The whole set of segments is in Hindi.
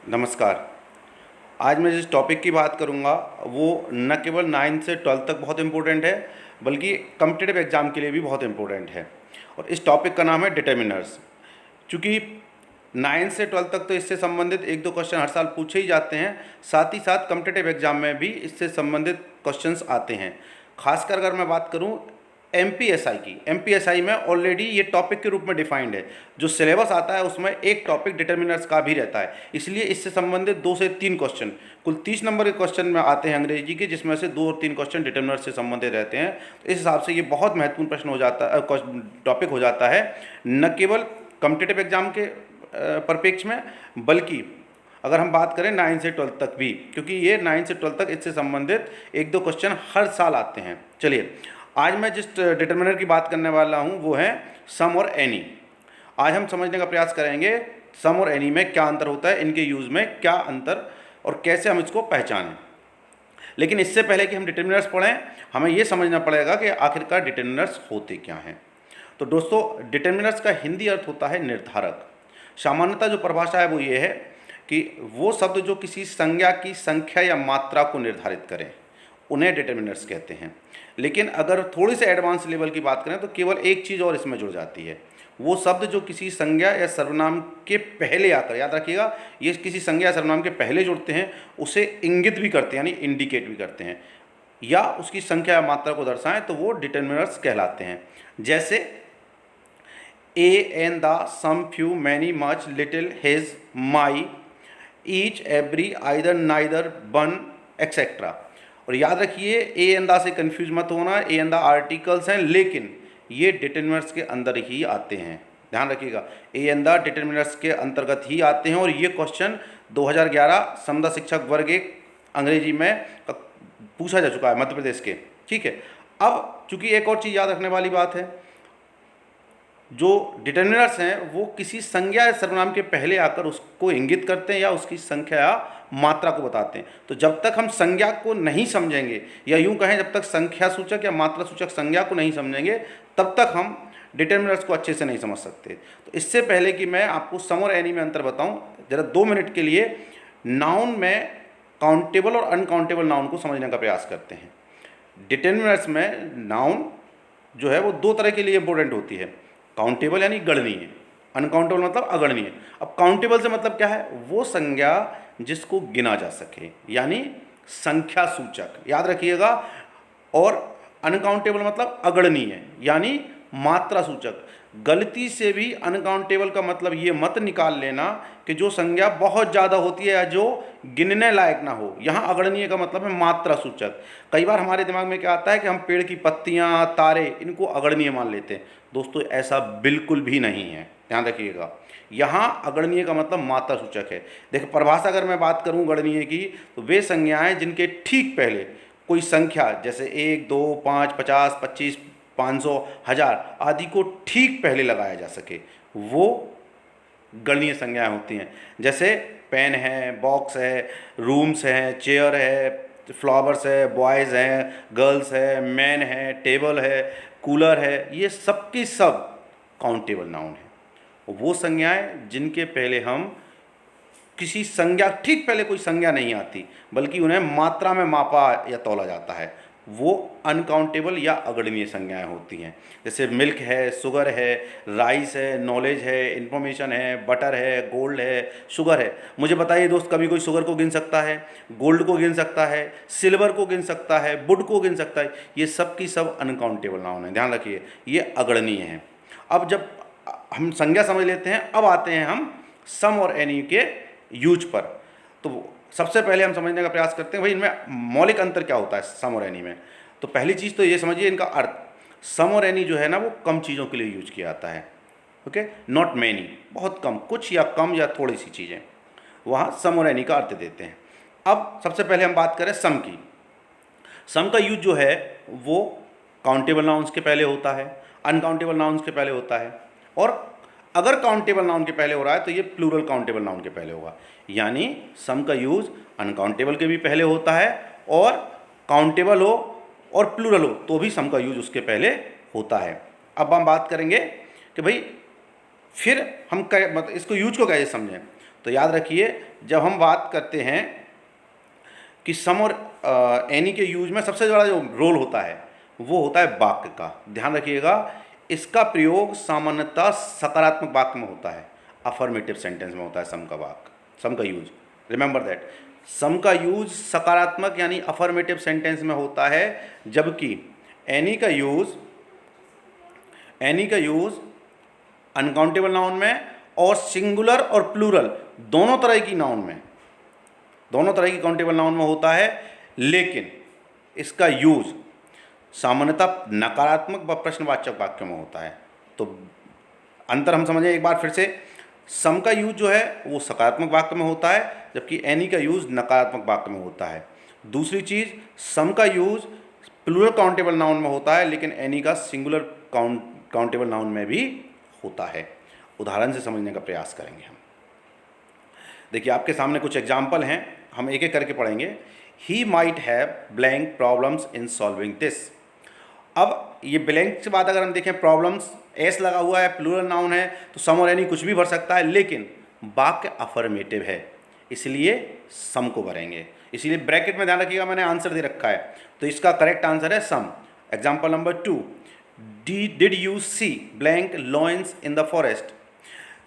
नमस्कार। आज मैं जिस टॉपिक की बात करूंगा वो न केवल 9 से 12 तक बहुत इम्पोर्टेंट है, बल्कि कॉम्पिटिटिव एग्ज़ाम के लिए भी बहुत इम्पोर्टेंट है। और इस टॉपिक का नाम है डिटर्मिनर्स। चूँकि 9 से 12 तक तो इससे संबंधित एक दो क्वेश्चन हर साल पूछे ही जाते हैं, साथ ही साथ कॉम्पिटिटिव एग्ज़ाम में भी इससे संबंधित क्वेश्चंस आते हैं। खासकर अगर मैं बात करूं एमपीएसआई की, एमपीएसआई में ऑलरेडी ये टॉपिक के रूप में डिफाइंड है। जो सिलेबस आता है उसमें एक टॉपिक डिटर्मिनर्स का भी रहता है, इसलिए इससे संबंधित 2 से 3 क्वेश्चन, कुल 30 नंबर के क्वेश्चन में आते हैं अंग्रेजी के, जिसमें से 2 और 3 क्वेश्चन डिटर्मिनर्स से संबंधित रहते हैं। तो इस हिसाब से ये बहुत महत्वपूर्ण प्रश्न हो जाता है, टॉपिक हो जाता है, न केवल कॉम्पिटिटिव एग्जाम के परिप्रेक्ष्य में, बल्कि अगर हम बात करें 9 से 12 तक भी, क्योंकि ये 9 से 12 तक इससे संबंधित एक दो क्वेश्चन हर साल आते हैं। चलिए, आज मैं जिस डिटर्मिनर की बात करने वाला हूँ वो है सम और एनी। आज हम समझने का प्रयास करेंगे सम और एनी में क्या अंतर होता है, इनके यूज़ में क्या अंतर और कैसे हम इसको पहचानें। लेकिन इससे पहले कि हम डिटर्मिनर्स पढ़ें, हमें ये समझना पड़ेगा कि आखिरकार डिटर्मिनर्स होते क्या हैं। तो दोस्तों, डिटर्मिनर्स का हिंदी अर्थ होता है निर्धारक। सामान्यतः जो परिभाषा है वो ये है कि वो शब्द जो किसी संज्ञा की संख्या या मात्रा को निर्धारित करें, उन्हें डिटर्मिनर्स कहते हैं। लेकिन अगर थोड़ी से एडवांस लेवल की बात करें तो केवल एक चीज़ और इसमें जुड़ जाती है, वो शब्द जो किसी संज्ञा या सर्वनाम के पहले आकर, याद रखिएगा, ये किसी संज्ञा या सर्वनाम के पहले जुड़ते हैं, उसे इंगित भी करते हैं, यानी इंडिकेट भी करते हैं, या उसकी संख्या या मात्रा को दर्शाएं, तो वो डिटर्मिनर्स कहलाते हैं। जैसे a an the some few many much little his my each every either neither one etcetera. और याद रखिए, ए एंड द से कंफ्यूज मत होना, ए एंड द आर्टिकल्स हैं, लेकिन ये डिटर्मिनर्स के अंदर ही आते हैं, ध्यान रखिएगा, ए एंड द डिटर्मिनर्स के अंतर्गत ही आते हैं। और ये क्वेश्चन 2011 समता शिक्षक वर्ग 1 अंग्रेजी में पूछा जा चुका है मध्य प्रदेश के, ठीक है। अब चूंकि एक और चीज़ याद रखने वाली बात है, जो डिटर्मिनर्स हैं वो किसी संज्ञा या सर्वनाम के पहले आकर उसको इंगित करते हैं या उसकी संख्या या मात्रा को बताते हैं। तो जब तक हम संज्ञा को नहीं समझेंगे, या यूं कहें जब तक संख्या सूचक या मात्रा सूचक संज्ञा को नहीं समझेंगे, तब तक हम डिटर्मिनर्स को अच्छे से नहीं समझ सकते। तो इससे पहले कि मैं आपको सम और एनी में अंतर बताऊं, जरा 2 मिनट के लिए नाउन में काउंटेबल और अनकाउंटेबल नाउन को समझने का प्रयास करते हैं। डिटर्मिनर्स में नाउन जो है वो 2 तरह के लिए इंपॉर्टेंट होती है, काउंटेबल यानी गणनीय, अनकाउंटेबल मतलब अगणनीय। अब काउंटेबल से मतलब क्या है, वो संज्ञा जिसको गिना जा सके, यानी संख्या सूचक, याद रखिएगा। और अनकाउंटेबल मतलब अगणनीय, यानी मात्रा सूचक। गलती से भी अनकाउंटेबल का मतलब ये मत निकाल लेना कि जो संज्ञा बहुत ज़्यादा होती है या जो गिनने लायक ना हो। यहाँ अगणनीय का मतलब है मात्रा सूचक। कई बार हमारे दिमाग में क्या आता है कि हम पेड़ की पत्तियाँ, तारे, इनको अगणनीय मान लेते हैं। दोस्तों, ऐसा बिल्कुल भी नहीं है, ध्यान रखिएगा। यहाँ अगणनीय का मतलब मात्रा सूचक है। देखो, परिभाषा अगर मैं बात करूँ गणनीय की, तो वे संज्ञाएं जिनके ठीक पहले कोई संख्या, जैसे 1, 2, 5, 50, 25, 500, 1000 आदि को ठीक पहले लगाया जा सके, वो गणनीय संज्ञाएं होती हैं। जैसे पेन है, बॉक्स है, रूम्स हैं, चेयर है, फ्लावर्स है, बॉयज़ हैं, गर्ल्स है, मैन है, टेबल है, कूलर है, ये सब की सब काउंटेबल नाउन है। वो संज्ञाएं जिनके पहले हम किसी संज्ञा, ठीक पहले कोई संज्ञा नहीं आती, बल्कि उन्हें मात्रा में मापा या तौला जाता है, वो अनकाउंटेबल या अगणनीय संज्ञाएं होती हैं। जैसे मिल्क है, शुगर है, राइस है, नॉलेज है, इन्फॉर्मेशन है, बटर है, गोल्ड है, शुगर है। मुझे बताइए दोस्त, कभी कोई शुगर को गिन सकता है, गोल्ड को गिन सकता है, सिल्वर को गिन सकता है, वुड को गिन सकता है? ये सब की सब अनकाउंटेबल नाउन है, ध्यान रखिए, ये अगणनीय हैं। अब जब हम संज्ञा समझ लेते हैं, अब आते हैं हम सम और एनी के यूज पर। तो सबसे पहले हम समझने का प्रयास करते हैं भाई इनमें मौलिक अंतर क्या होता है सम और एनी में। तो पहली चीज़ तो ये समझिए इनका अर्थ। सम और एनी जो है ना, वो कम चीज़ों के लिए यूज किया जाता है, ओके, नॉट मैनी, बहुत कम, कुछ या कम या थोड़ी सी चीज़ें, वहाँ सम और एनी का अर्थ देते हैं। अब सबसे पहले हम बात करें सम की। सम का यूज जो है वो काउंटेबल नाउन्स के पहले होता है, अनकाउंटेबल नाउन्स के पहले होता है, और अगर काउंटेबल नाउन के पहले हो रहा है तो ये प्लूरल काउंटेबल नाउन के पहले होगा। यानी सम का यूज अनकाउंटेबल के भी पहले होता है, और काउंटेबल हो और प्लूरल हो तो भी सम का यूज उसके पहले होता है। अब हम बात करेंगे कि भाई फिर हम मतलब इसको यूज को कैसे समझें, तो याद रखिए जब हम बात करते हैं कि सम और एनी के यूज में सबसे बड़ा जो रोल होता है वो होता है वाक्य का। ध्यान रखिएगा, इसका प्रयोग सामान्यतः सकारात्मक वाक्य में होता है, अफर्मेटिव सेंटेंस में होता है सम का वाक्य, सम का यूज। रिमेंबर दैट, सम का यूज सकारात्मक यानी अफर्मेटिव सेंटेंस में होता है, जबकि एनी का यूज अनकाउंटेबल नाउन में और सिंगुलर और प्लूरल दोनों तरह की काउंटेबल नाउन में होता है, लेकिन इसका यूज सामान्यतः नकारात्मक व प्रश्नवाचक वाक्यों में होता है। तो अंतर हम समझें एक बार फिर से, सम का यूज जो है वो सकारात्मक वाक्य में होता है, जबकि एनी का यूज नकारात्मक वाक्य में होता है। दूसरी चीज़, सम का यूज प्लूरल काउंटेबल नाउन में होता है, लेकिन एनी का सिंगुलर काउंटेबल नाउन में भी होता है। उदाहरण से समझने का प्रयास करेंगे हम। देखिए आपके सामने कुछ एग्जाम्पल हैं, हम एक एक करके पढ़ेंगे। He might have blank problems in solving this. अब ये ब्लैंक से बात अगर हम देखें, प्रॉब्लम्स एस लगा हुआ है, प्लूरल नाउन है, तो सम और एनी कुछ भी भर सकता है, लेकिन वाक्य अफर्मेटिव है, इसलिए सम को भरेंगे। इसीलिए ब्रैकेट में ध्यान रखिएगा, मैंने आंसर दे रखा है, तो इसका करेक्ट आंसर है some. Example number 2, did you see blank lions in the forest.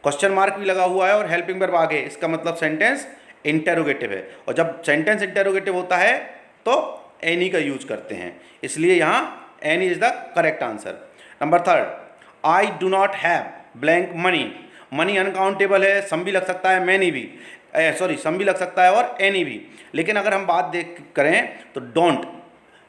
Question mark भी लगा हुआ है और हेल्पिंग वर्ब आगे, इसका मतलब सेंटेंस इंटेरोगेटिव है, और जब सेंटेंस इंटेरोगेटिव होता है तो एनी का यूज करते हैं, इसलिए यहाँ any is the correct answer. Number 3, I do not have blank money. Money uncountable है, सम भी लग सकता है, मैनी भी सम भी लग सकता है और एनी भी, लेकिन अगर हम बात करें तो डोंट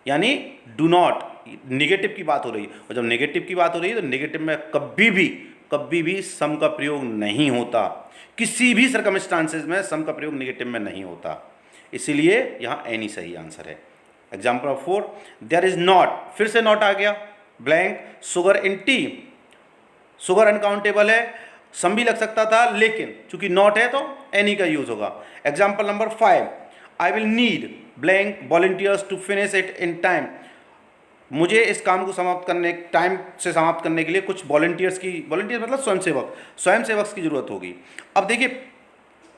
यानी डू नॉट, निगेटिव की बात हो रही है, और जब नेगेटिव की बात हो रही है तो नेगेटिव में कभी भी सम का प्रयोग नहीं होता, किसी भी सर्कमस्टांसेस में सम का प्रयोग नेगेटिव में नहीं होता, इसीलिए यहाँ एनी सही आंसर है। एग्जाम्पल 4, देयर इज नॉट, फिर से नॉट आ गया, blank sugar in T. Sugar uncountable है, सम भी लग सकता था, लेकिन चूंकि नॉट है तो एनी का यूज होगा। Example number 5, I will need blank volunteers to finish it in time. मुझे इस काम को टाइम से समाप्त करने के लिए कुछ वॉलंटियर्स मतलब स्वयंसेवक की जरूरत होगी। अब देखिए,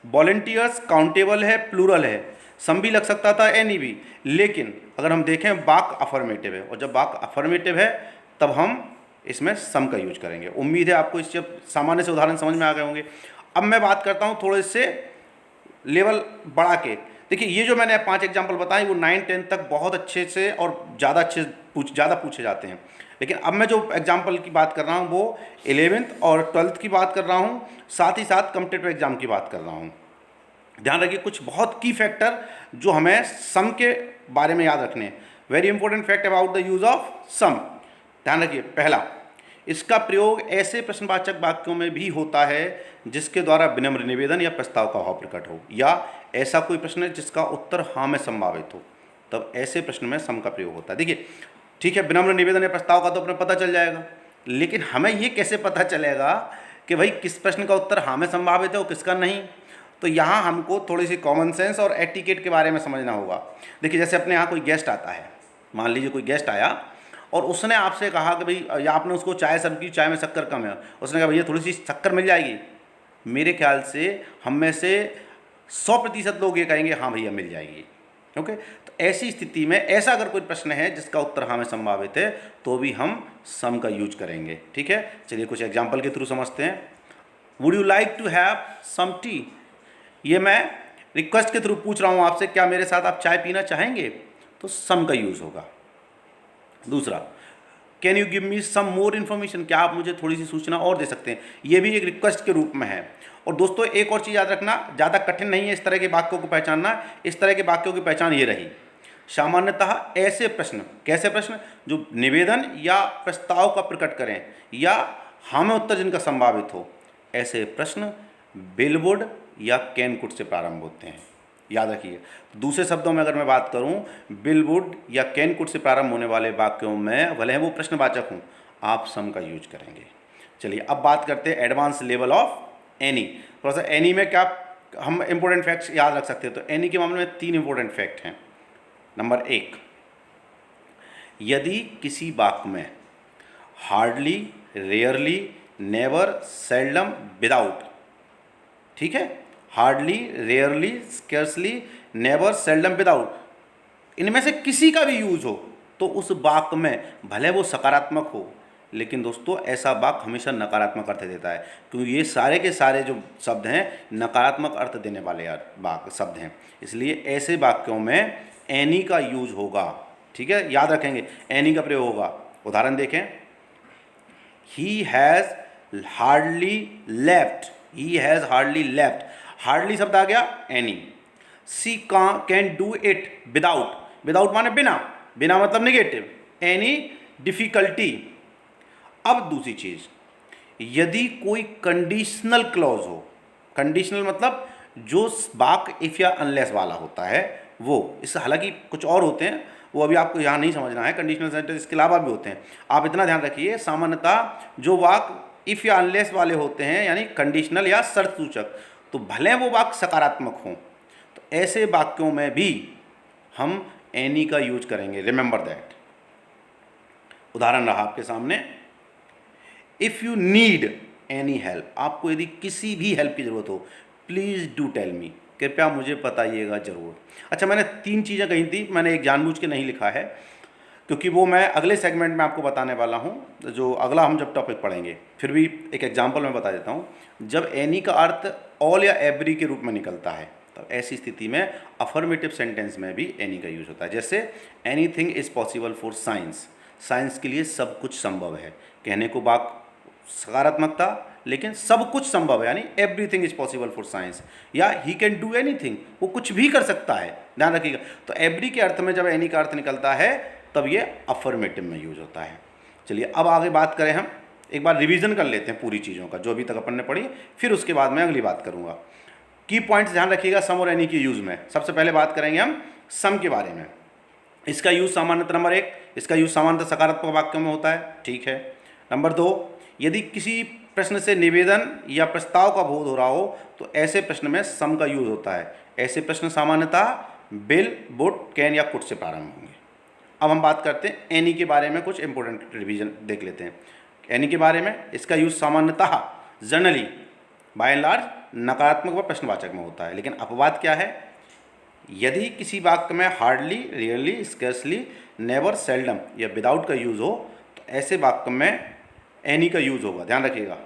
वॉलंटियर्स काउंटेबल है, प्लूरल है, सम भी लग सकता था, एनी भी, लेकिन अगर हम देखें वाक्य अफर्मेटिव है, और जब वाक्य अफर्मेटिव है तब हम इसमें सम का यूज करेंगे। उम्मीद है आपको इससे सामान्य से उदाहरण समझ में आ गए होंगे। अब मैं बात करता हूँ थोड़े से लेवल बढ़ा के। देखिए ये जो मैंने 5 एग्जाम्पल बताए वो 9-10 तक बहुत अच्छे से और ज़्यादा पूछे जाते हैं, लेकिन अब मैं जो एग्जाम्पल की बात कर रहा हूँ वो 11th और 12th की बात कर रहा हूँ, साथ ही साथ कॉम्पिटिटिव एग्जाम की बात कर रहा हूँ। ध्यान रखिए कुछ बहुत की फैक्टर जो हमें सम के बारे में याद रखने हैं। Very important fact about the use of some. ध्यान रखिए, पहला, इसका प्रयोग ऐसे प्रश्नवाचक वाक्यों में भी होता है जिसके द्वारा विनम्र निवेदन या प्रस्ताव का भाव प्रकट हो, या ऐसा कोई प्रश्न है जिसका उत्तर हाँ में संभावित हो, तब ऐसे प्रश्न में सम का प्रयोग होता है। देखिए ठीक है, विनम्र निवेदन या प्रस्ताव का तो अपने पता चल जाएगा, लेकिन हमें ये कैसे पता चलेगा कि भाई किस प्रश्न का उत्तर हाँ में संभावित है और किसका नहीं। तो यहाँ हमको थोड़ी सी कॉमन सेंस और एटिकेट के बारे में समझना होगा। देखिए जैसे अपने यहाँ कोई गेस्ट आता है, मान लीजिए कोई गेस्ट आया और उसने आपसे कहा कि भाई, या आपने उसको चाय सर्व की, चाय में शक्कर कम है, उसने कहा भैया थोड़ी सी शक्कर मिल जाएगी। मेरे ख्याल से हम में से 100% लोग ये कहेंगे हाँ भैया मिल जाएगी। ओके, तो ऐसी स्थिति में ऐसा अगर कोई प्रश्न है जिसका उत्तर हाँ में संभावित है तो भी हम सम का यूज करेंगे। ठीक है, चलिए कुछ एग्जाम्पल के थ्रू समझते हैं। Would you like to have some tea. ये मैं रिक्वेस्ट के थ्रू पूछ रहा हूँ आपसे, क्या मेरे साथ आप चाय पीना चाहेंगे, तो सम का यूज होगा। दूसरा, can you give me some more information, क्या आप मुझे थोड़ी सी सूचना और दे सकते हैं, ये भी एक रिक्वेस्ट के रूप में है। और दोस्तों एक और चीज़ याद रखना, ज़्यादा कठिन नहीं है इस तरह के वाक्यों को पहचानना। इस तरह के वाक्यों की पहचान ये रही, सामान्यतः ऐसे प्रश्न, कैसे प्रश्न, जो निवेदन या प्रस्ताव का प्रकट करें या हाँ में उत्तर जिनका संभावित हो, ऐसे प्रश्न विल वुड या कैन कुड से प्रारंभ होते हैं। याद रखिए, दूसरे शब्दों में अगर मैं बात करूं, विल वुड या कैन कुड से प्रारंभ होने वाले वाक्यों में भले वो प्रश्नवाचक हों, आप सम का यूज करेंगे। चलिए अब बात करते हैं एडवांस लेवल ऑफ एनी। थोड़ा सा एनी में क्या हम इंपॉर्टेंट फैक्ट्स याद रख सकते हैं, तो एनी के मामले में 3 इंपॉर्टेंट फैक्ट हैं। नंबर 1, यदि किसी वाक्य में hardly, rarely never, seldom, without. ठीक है, hardly, rarely, scarcely, never, seldom, without, इनमें से किसी का भी यूज हो तो उस वाक्य में भले वो सकारात्मक हो, लेकिन दोस्तों ऐसा वाक्य हमेशा नकारात्मक अर्थ देता है, क्योंकि ये सारे के सारे जो शब्द हैं नकारात्मक अर्थ देने वाले वाक्य शब्द हैं। इसलिए ऐसे वाक्यों में एनी का यूज होगा। ठीक है, याद रखेंगे एनी का प्रयोग होगा। उदाहरण देखें, he has hardly left, he has hardly left, hardly शब्द आ गया any. She can do it without, without माने बिना, बिना मतलब निगेटिव, एनी डिफिकल्टी। अब दूसरी चीज, यदि कोई कंडीशनल क्लॉज हो, कंडीशनल मतलब जो वाक्य इफ या अनलेस वाला होता है वो, इससे हालांकि कुछ और होते हैं, वो अभी आपको यहाँ नहीं समझना है, कंडीशनल सेंटेंस इसके अलावा भी होते हैं, आप इतना ध्यान रखिए। सामान्यतः जो वाक्य इफ या अनलेस वाले होते हैं यानी कंडीशनल या शर्त सूचक, तो भले वो वाक्य सकारात्मक हों, तो ऐसे वाक्यों में भी हम एनी का यूज करेंगे, रिमेंबर दैट। उदाहरण रहा आपके सामने, if you need any help, आपको यदि किसी भी हेल्प की ज़रूरत हो, प्लीज़ डू टेल मी, कृपया मुझे बताइएगा ज़रूर। अच्छा, मैंने 3 चीज़ें कही थी, मैंने एक जानबूझ के नहीं लिखा है, क्योंकि वो मैं अगले सेगमेंट में आपको बताने वाला हूँ, जो अगला हम जब टॉपिक पढ़ेंगे। फिर भी एक एग्जाम्पल मैं बता देता हूँ। जब एनी का अर्थ ऑल या एवरी के रूप में निकलता है, तो ऐसी स्थिति में अफर्मेटिव सेंटेंस में भी एनी का यूज होता है। जैसे anything is possible for science, science के लिए सब कुछ संभव है। कहने को बात सकारात्मक था, लेकिन सब कुछ संभव है, यानी everything is possible for science, या ही कैन डू एनीथिंग, वो कुछ भी कर सकता है, ध्यान रखिएगा। तो एवरी के अर्थ में जब एनी का अर्थ निकलता है तब ये अफर्मेटिव में यूज होता है। चलिए अब आगे बात करें, हम एक बार रिवीजन कर लेते हैं पूरी चीज़ों का जो अभी तक अपन ने पढ़ी, फिर उसके बाद मैं अगली बात करूँगा। की पॉइंट्स ध्यान रखिएगा सम और एनी के यूज़ में। सबसे पहले बात करेंगे हम सम के बारे में। इसका यूज़ सामान्यतः नंबर 1, इसका यूज़ सामान्यतः सकारात्मक वाक्यों में होता है, ठीक है। नंबर 2, यदि किसी प्रश्न से निवेदन या प्रस्ताव का बोध हो रहा हो तो ऐसे प्रश्न में सम का यूज होता है। ऐसे प्रश्न सामान्यतः विल, वुड, कैन या कुड से प्रारंभ होंगे। अब हम बात करते हैं एनी के बारे में, कुछ इंपॉर्टेंट रिवीजन देख लेते हैं एनी के बारे में। इसका यूज सामान्यतः जनरली बाय एंड लार्ज नकारात्मक व प्रश्नवाचक में होता है, लेकिन अपवाद क्या है, यदि किसी वाक्य में hardly, rarely, scarcely, never, seldom या विदाउट का यूज हो तो ऐसे वाक्य में एनी का यूज होगा, ध्यान रखिएगा,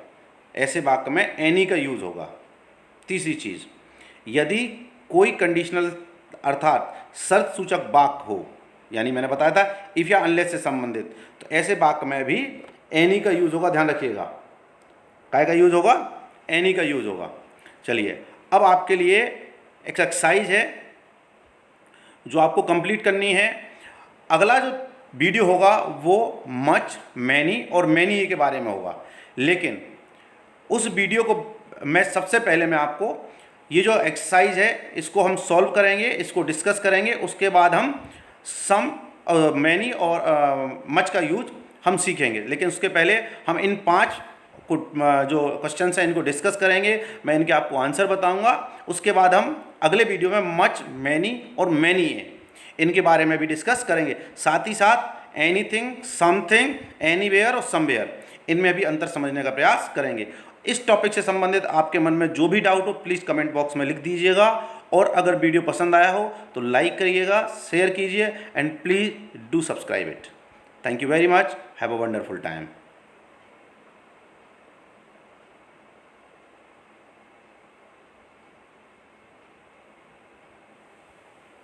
ऐसे वाक्य में एनी का यूज होगा। तीसरी चीज, यदि कोई कंडीशनल अर्थात शर्त सूचक वाक्य हो, यानी मैंने बताया था इफ या अनलेस से संबंधित, तो ऐसे वाक्य में भी एनी का यूज होगा, ध्यान रखिएगा। काय का यूज होगा, एनी का यूज होगा। चलिए अब आपके लिए एक्सरसाइज है जो आपको कंप्लीट करनी है। अगला जो वीडियो होगा वो मच, मैनी और मैनी के बारे में होगा, लेकिन उस वीडियो को मैं सबसे पहले मैं आपको ये जो एक्सरसाइज है इसको हम सॉल्व करेंगे, इसको डिस्कस करेंगे, उसके बाद हम सम, मैनी और मच का यूज हम सीखेंगे। लेकिन उसके पहले हम इन 5 जो क्वेश्चन हैं इनको डिस्कस करेंगे, मैं इनके आपको आंसर बताऊंगा। उसके बाद हम अगले वीडियो में मच, मैनी और मैनी इनके बारे में भी डिस्कस करेंगे। साथ ही साथ एनीथिंग, समथिंग, एनीवेयर और समवेयर, इनमें भी अंतर समझने का प्रयास करेंगे। इस टॉपिक से संबंधित आपके मन में जो भी डाउट हो प्लीज़ कमेंट बॉक्स में लिख दीजिएगा, और अगर वीडियो पसंद आया हो तो लाइक करिएगा, शेयर कीजिए and please do subscribe it. Thank you very much, have a wonderful time.